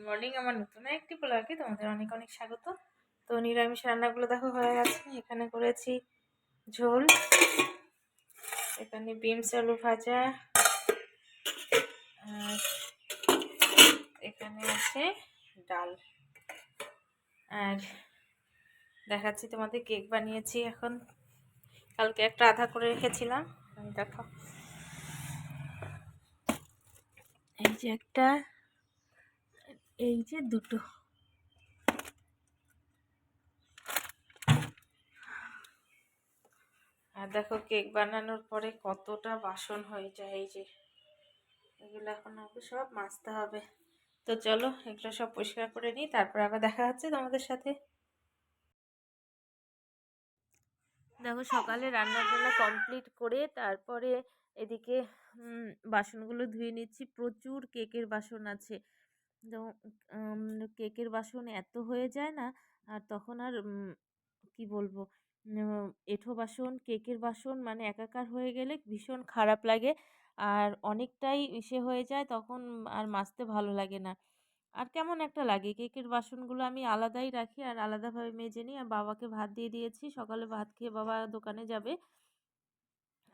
Morning আমার নতুন একটি ব্লগে তোমাদের অনেক অনেক স্বাগত। তো নিরামিষ রান্নাগুলো দেখো হয়ে গেছে। এখানে করেছি ঝোল, এখানে বিনস আলু ভাজা, আর এখানে আছে ডাল। আর দেখাচ্ছি তোমাদের কেক বানিয়েছি এখন, কালকে একটা আধা করে রেখেছিলাম। দেখো এই যে একটা, এই যে দুটো। আর দেখো কেক বানানোর পরে কতটা বাসন হয়ে যায়, এই যে এগুলো এখন আমাকে সব মাজতে হবে। তো চলো এগুলো সব পরিষ্কার করে নিই, তারপর আবার দেখা হচ্ছে তোমাদের সাথে। দেখো সকালে রান্নাবান্না কমপ্লিট করে তারপরে এদিকে বাসনগুলো ধুয়ে নিচ্ছি। প্রচুর কেকের বাসন আছে, তো কেকের বাসন এত হয়ে যায় না, আর তখন আর কি বলবো, এঁঠো বাসন কেকের বাসন মানে একাকার হয়ে গেলে ভীষণ খারাপ লাগে, আর অনেকটাই ইসে হয়ে যায়, তখন আর মাজতে ভালো লাগে না। আর কেমন একটা লাগে, কেকের বাসনগুলো আমি আলাদাই রাখি আর আলাদাভাবে মেজে নিই। আর বাবাকে ভাত দিয়ে দিয়েছি, সকালে ভাত খেয়ে বাবা দোকানে যাবে।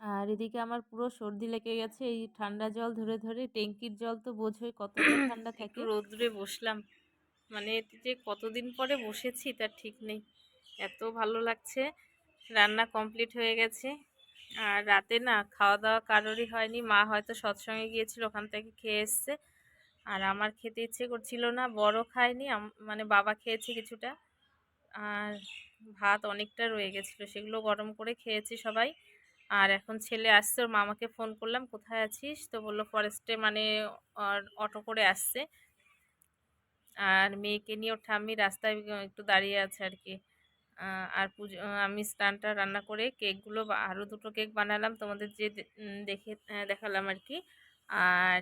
আর এদিকে আমার পুরো সর্দি লেগে গেছে এই ঠান্ডা জল ধরে ধরে। ট্যাঙ্কির জল তো বোঝোই কতটা ঠান্ডা থাকে। একটু রোদ্রে বসলাম, মানে যে কতদিন পরে বসেছি তার ঠিক নেই, এত ভালো লাগছে। রান্না কমপ্লিট হয়ে গেছে, আর রাতে না খাওয়া দাওয়া কারোরই হয়নি। মা হয়তো সৎসঙ্গে গিয়েছিল, ওখান থেকে খেয়ে এসছে, আর আমার খেতে ইচ্ছে করছিল না। বড় খায়নি, মানে বাবা খেয়েছে কিছুটা, আর ভাত অনেকটা রয়ে গেছিলো, সেগুলো গরম করে খেয়েছি সবাই। আর এখন ছেলে আসছে, ওর মামাকে ফোন করলাম কোথায় আছিস, তো বললো ফরেস্টে, মানে অটো করে আসছে। আর মেয়েকে নিয়ে ওর ঠাম্মি রাস্তায় একটু দাঁড়িয়ে আছে আর কি। আর পুজো, আমি স্নানটা রান্না করে কেকগুলো, আরও দুটো কেক বানালাম তোমাদের যে দেখালাম আর কি। আর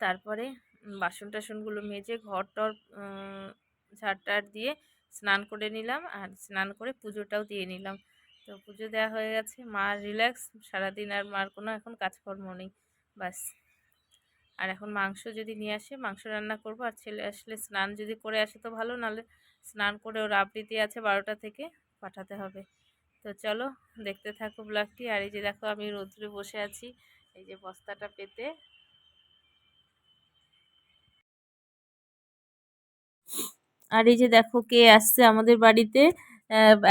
তারপরে বাসন টাসনগুলো মেজে ঘর টর ঝাড়টার দিয়ে স্নান করে নিলাম, আর স্নান করে পুজোটাও দিয়ে নিলাম। তো পুজো দেওয়া হয়ে গেছে, মার রিল্যাক্স সারাদিন, আর মার কোনো এখন কাজকর্ম নেই, বাস। আর এখন মাংস যদি নিয়ে আসে মাংস রান্না করব, আর ছেলে আসলে স্নান যদি করে আসে তো ভালো, নাহলে স্নান করে ওর আবৃত্তি আছে 12টা থেকে, পাঠাতে হবে। তো চলো দেখতে থাকো ব্লগটি। আর এই যে দেখো আমি রোদ্রে বসে আছি, এই যে বস্তাটা পেতে। আর এই যে দেখো কে আসছে আমাদের বাড়িতে,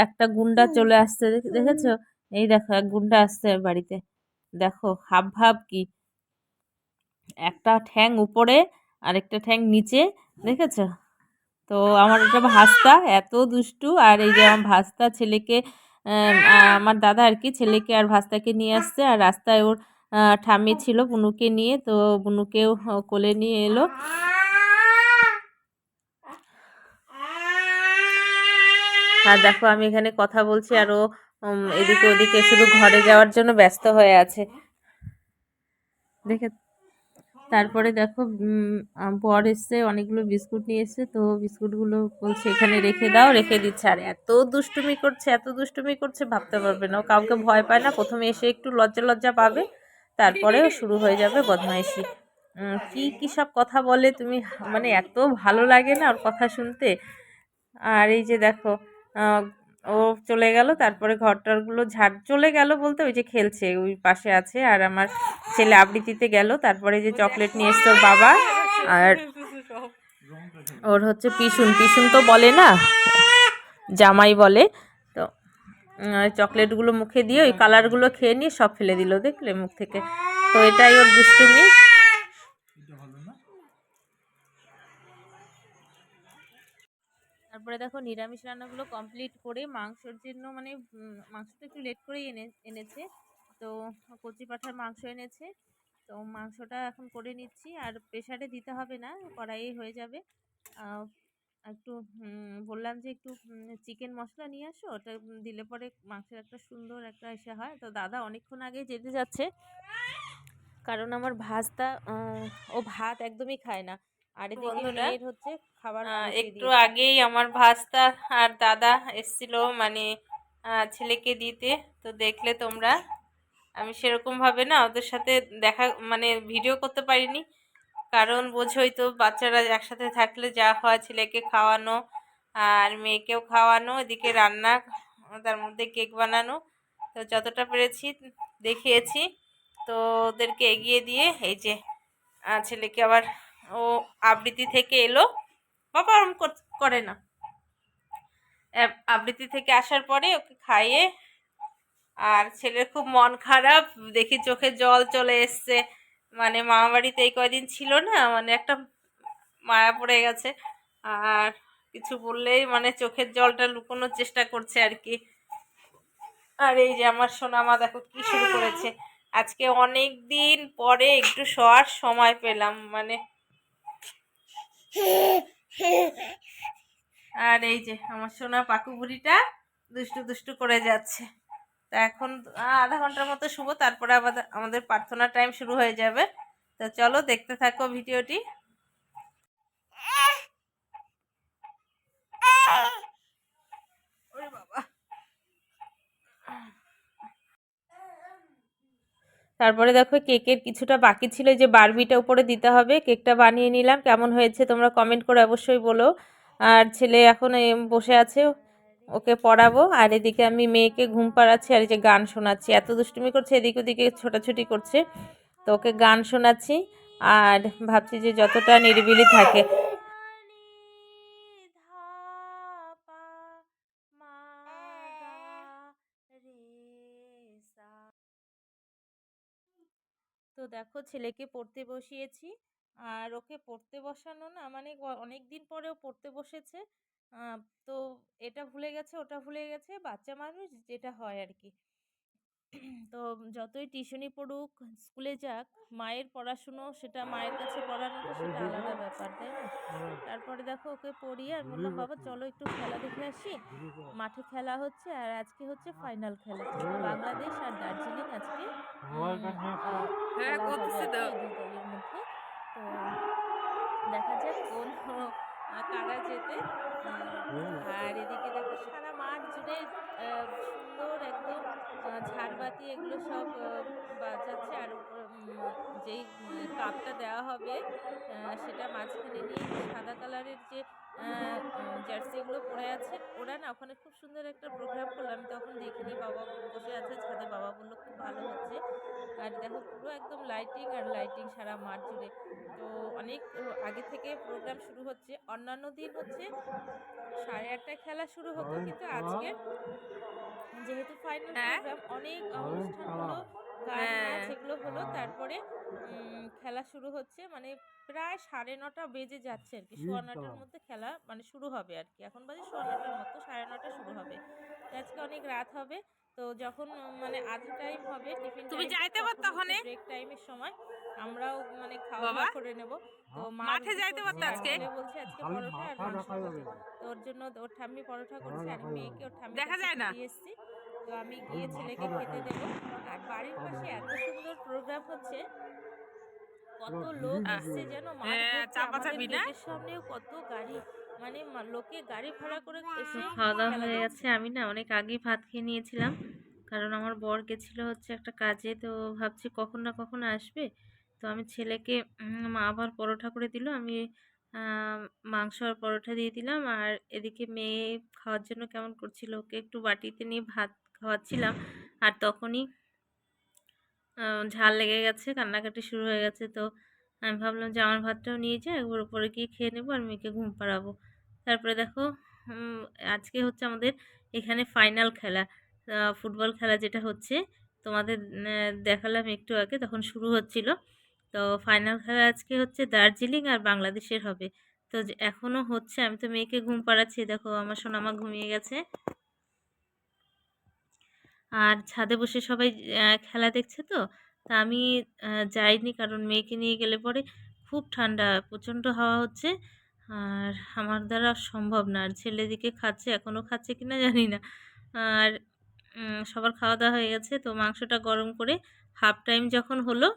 একটা গুন্ডা চলে আসছে, দেখেছো? এই দেখো এক গুন্ডা আসছে বাড়িতে, দেখো হাব ভাব কি, একটা ঠ্যাং উপরে আর একটা ঠ্যাং নিচে, দেখেছো? তো আমার এটা ভাস্তা, এত দুষ্টু। আর এই যে আমার ভাস্তা ছেলেকে, আমার দাদা আর কি ছেলেকে আর ভাস্তাকে নিয়ে আসছে, আর রাস্তায় ওর ঠাম্মি ছিল বুনুকে নিয়ে, তো বুনুকেও কোলে নিয়ে এলো। আর দেখো আমি এখানে কথা বলছি, আর ও এদিকে ওদিকে শুধু ঘরে যাওয়ার জন্য ব্যস্ত হয়ে আছে, দেখে। তারপরে দেখো বর এসছে, অনেকগুলো বিস্কুট নিয়ে এসছে, তো বিস্কুটগুলো বলছে এখানে রেখে দাও, রেখে দিচ্ছে। আর এত দুষ্টুমি করছে, এত দুষ্টুমি করছে, ভাবতে পারবে না। ও কাউকে ভয় পায় না, প্রথমে এসে একটু লজ্জা লজ্জা পাবে, তারপরে শুরু হয়ে যাবে বদমাইশি। কি কি সব কথা বলে তুমি, মানে এত ভালো লাগে না ওর কথা শুনতে। আর এই যে দেখো ও চলে গেল, তারপরে ঘরটারগুলো ঝাড়, চলে গেল বলতে ওই যে খেলছে ওই পাশে আছে। আর আমার ছেলে আবৃত্তিতে গেল, তারপরে যে চকলেট নিয়ে এসছে ওর বাবা, আর ওর হচ্ছে পিসুন, পিসুন তো বলে না, জামাই বলে। তো চকলেটগুলো মুখে দিয়ে ওই কালারগুলো খেয়ে নিয়ে সব ফেলে দিল, দেখলে মুখ থেকে। তো এটাই ওর দুষ্টুমি। তারপরে দেখো নিরামিষ রান্নাগুলো কমপ্লিট করে মাংসর জন্য, মানে মাংসটা একটু লেট করেই এনেছে, তো কচি পাঁঠার মাংস এনেছে, তো মাংসটা এখন করে নিচ্ছি। আর প্রেসারে দিতে হবে না, কড়াইয়ে হয়ে যাবে। একটু বললাম যে একটু চিকেন মশলা নিয়ে আসো, ওটা দিলে পরে মাংসের একটা সুন্দর একটা এসে হয়। তো দাদা অনেকক্ষণ আগে যেতে যাচ্ছে, কারণ আমার ভাজটা, ও ভাত একদমই খায় না। আর এদিকে মেয়ের হচ্ছে খাবার একটু আগেই আমার ভাস্তা আর দাদা এসছিল, মানে ছেলেকে দিতে। তো দেখলে তোমরা, আমি সেরকম ভাবে না ওদের সাথে দেখা, মানে ভিডিও করতে পারিনি, কারণ বোঝোই তো বাচ্চারা একসাথে থাকলে যা হয়, ছেলেকে খাওয়ানো আর মেয়েকেও খাওয়ানো, এদিকে রান্না, তার মধ্যে কেক বানানো। তো যতটা পেরেছি দেখিয়েছি। তো ওদেরকে এগিয়ে দিয়ে এই যে ছেলেকে আবার ও আবৃত্তি থেকে এলো, বাবা ওরম করে না, আবৃত্তি থেকে আসার পরে ওকে খাইয়ে, আর ছেলের খুব মন খারাপ, দেখি চোখে জল চলে এসছে। মানে মামা বাড়িতে এই কয়দিন ছিল না, মানে একটা মায়া পড়ে গেছে। আর কিছু বললেই মানে চোখের জলটা লুকোনোর চেষ্টা করছে আর কি। আর এই যে আমার সোনামা দেখো কি শুরু করেছে। আজকে অনেক দিন পরে একটু শোয়ার সময় পেলাম, মানে আর এই যে আমার সোনা পাকু বুড়িটা দুষ্টু দুষ্টু করে যাচ্ছে। তা এখন আধা ঘন্টার মতো শুভ, তারপরে আবার আমাদের প্রার্থনা টাইম শুরু হয়ে যাবে। তো চলো দেখতে থাকো ভিডিওটি। ওরে বাবা, তারপরে দেখো কেকের কিছুটা বাকি ছিল, যে বারবিটা উপরে দিতে হবে। কেকটা বানিয়ে নিলাম, কেমন হয়েছে তোমরা কমেন্ট করে অবশ্যই বলো। আর ছেলে এখন বসে আছে, ওকে পড়াবো। আর এদিকে আমি মেয়েকে ঘুম পাড়াচ্ছি, আর এই যে গান শোনাচ্ছি। এত দুষ্টুমি করছে, এদিক ওদিকে ছোটাছুটি করছে, তো ওকে গান শোনাচ্ছি। আর ভাবছি যে যতটা নিরিবিলি থাকে। তো দেখো ছেলেকে পড়তে বসিয়েছি। আর ওকে পড়তে বসানো না মানে অনেক দিন পরেও পড়তে বসেছে। আহ, তো এটা ভুলে গেছে, ওটা ভুলে গেছে, বাচ্চা মানুষ যেটা হয় আর কি। তো যতই টিউশনি পড়ুক, স্কুলে যাক, মায়ের পড়াশুনো, সেটা মায়ের কাছে পড়ানোটা সেটা আলাদা ব্যাপার, তাই না? তারপরে দেখো ওকে পড়িয়ে আমি বললাম বাবা চলো একটু খেলা দেখে আসি। মাঠে খেলা হচ্ছে, আর আজকে হচ্ছে ফাইনাল খেলা, বাংলাদেশ আর দার্জিলিং আজকে খেলা হবে আর কি, এই দুই দলের মধ্যে। তো দেখা যাক কোন কারা জেতে। আর এদিকে দেখো সারা মাঠ জুড়ে সুন্দর একদম ঝাড়বাতি এগুলো সব বাজাচ্ছে। আর যেই কাপটা দেওয়া হবে সেটা মাঝখানে নিয়ে যে সাদা কালারের যে জার্সিগুলো পরে আছে ওরা না, ওখানে খুব সুন্দর একটা প্রোগ্রাম করলো। আমি তখন দেখিনি, বাবা বসে আছে ছাদে, বাবা বললো খুব ভালো হচ্ছে। আর দেখো পুরো একদম লাইটিং আর লাইটিং সারা মাঠ জুড়ে। তো অনেক আগে থেকে প্রোগ্রাম শুরু হচ্ছে। অন্যান্য দিন হচ্ছে 8:30টায় খেলা শুরু হতো, কিন্তু আজকে যেহেতু ফাইনাল প্রোগ্রাম, অনেক অনুষ্ঠান হলো, গান নাচ এগুলো হলো, তারপরে খেলা শুরু হচ্ছে। মানে প্রায় 9:30 বেজে যাচ্ছে আর কি, 9:15টার মধ্যে খেলা মানে শুরু হবে আর কি। এখন বাজে 9:15টার মতো, 9:30 শুরু হবে। তো আজকে অনেক রাত হবে। তো যখন মানে আধা টাইম হবে টিফিন টাইম, তখন ব্রেক টাইমের সময় আমরাও মানে খাওয়া দাওয়া করে নেব। তো মাঠে যাইতে পারতো আজকে, বলছে আজকে পরোটা আর মাংস খাবে। তো ওর জন্য ওর ঠাম্মি পরোটা করছে, আর মেয়েকে ওর ঠাম্মি দেখা যায় না দিয়ে এসছি। তো আমি গিয়ে ছেলেকে খেতে দেবো। আর বাড়ির পাশে এত সুন্দর প্রোগ্রাম হচ্ছে, কত লোক এসছে যেন, মাঠ ভর্তি। আমাদের গেটের সামনেও কত গাড়ি, মানে লোকে গাড়ি ভাড়া করে এসে খাওয়া দাওয়া হয়ে গেছে। আমি না অনেক আগেই ভাত খেয়ে নিয়েছিলাম, কারণ আমার বর গেছিল হচ্ছে একটা কাজে। তো ভাবছি কখন না কখন আসবে। তো আমি ছেলেকে মা আবার পরোটা করে দিল, আমি মাংস আর পরোটা দিয়ে দিলাম। আর এদিকে মেয়ে খাওয়ার জন্য কেমন করছিল, ওকে একটু বাটিতে নিয়ে ভাত খাওয়াচ্ছিলাম। আর তখনই ঝাল লেগে গেছে, কান্নাকাটি শুরু হয়ে গেছে। তো আমি ভাবলাম যে আমার ভাতটাও নিয়ে যাই, একবার উপরে গিয়ে খেয়ে নেবো আর মেয়েকে ঘুম পাড়াবো। তারপরে দেখো আজকে হচ্ছে আমাদের এখানে ফাইনাল খেলা, ফুটবল খেলা যেটা হচ্ছে, তোমাদের দেখালাম একটু আগে, তখন শুরু হচ্ছিল। তো ফাইনাল খেলা আজকে হচ্ছে দার্জিলিং আর বাংলাদেশের হবে। তো এখনও হচ্ছে, আমি তো মেয়েকে ঘুম পাড়াচ্ছি, দেখো আমার সোনামা ঘুমিয়ে গেছে। আর ছাদে বসে সবাই খেলা দেখছে। তো তা আমি যাইনি, কারণ মেয়েকে নিয়ে গেলে পরে খুব ঠান্ডা, প্রচণ্ড হাওয়া হচ্ছে, আর আমার দ্বারা সম্ভব না। আর ছেলে দিকে খাচ্ছে, এখনও খাচ্ছে কিনা জানি না। আর সবার খাওয়া দাওয়া হয়ে গেছে। তো মাংসটা গরম করে হাফ টাইম যখন হলো,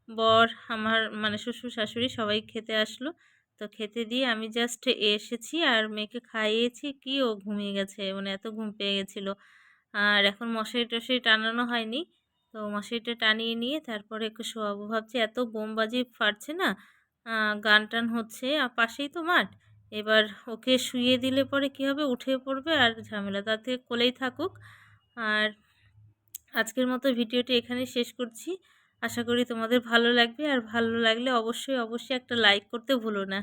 বর আমার মানে শ্বশুর শাশুড়ি সবাই খেতে আসলো। তো খেতে দিয়ে আমি জাস্ট এসেছি, আর মেয়েকে খাইয়েছি, কি ও ঘুমিয়ে গেছে, মানে এত ঘুম পেয়ে গেছিলো। আর এখন মশারি টশারি টানানো হয়নি, তো মশারিটা টানিয়ে নিয়ে তারপরে একটু শোয়াবো ভাবছি। এত বোমবাজি ফাটছে না, গান টান হচ্ছে আর পাশেই তো মাঠ। এবার ওকে শুইয়ে দিলে পরে কী হবে, উঠে পড়বে আর ঝামেলা, তার থেকে কোলেই থাকুক। আর আজকের মতো ভিডিওটি এখানেই শেষ করছি। আশা করি তোমাদের ভালো লাগবে, আর ভালো লাগলে অবশ্যই একটা লাইক করতে ভুলো না।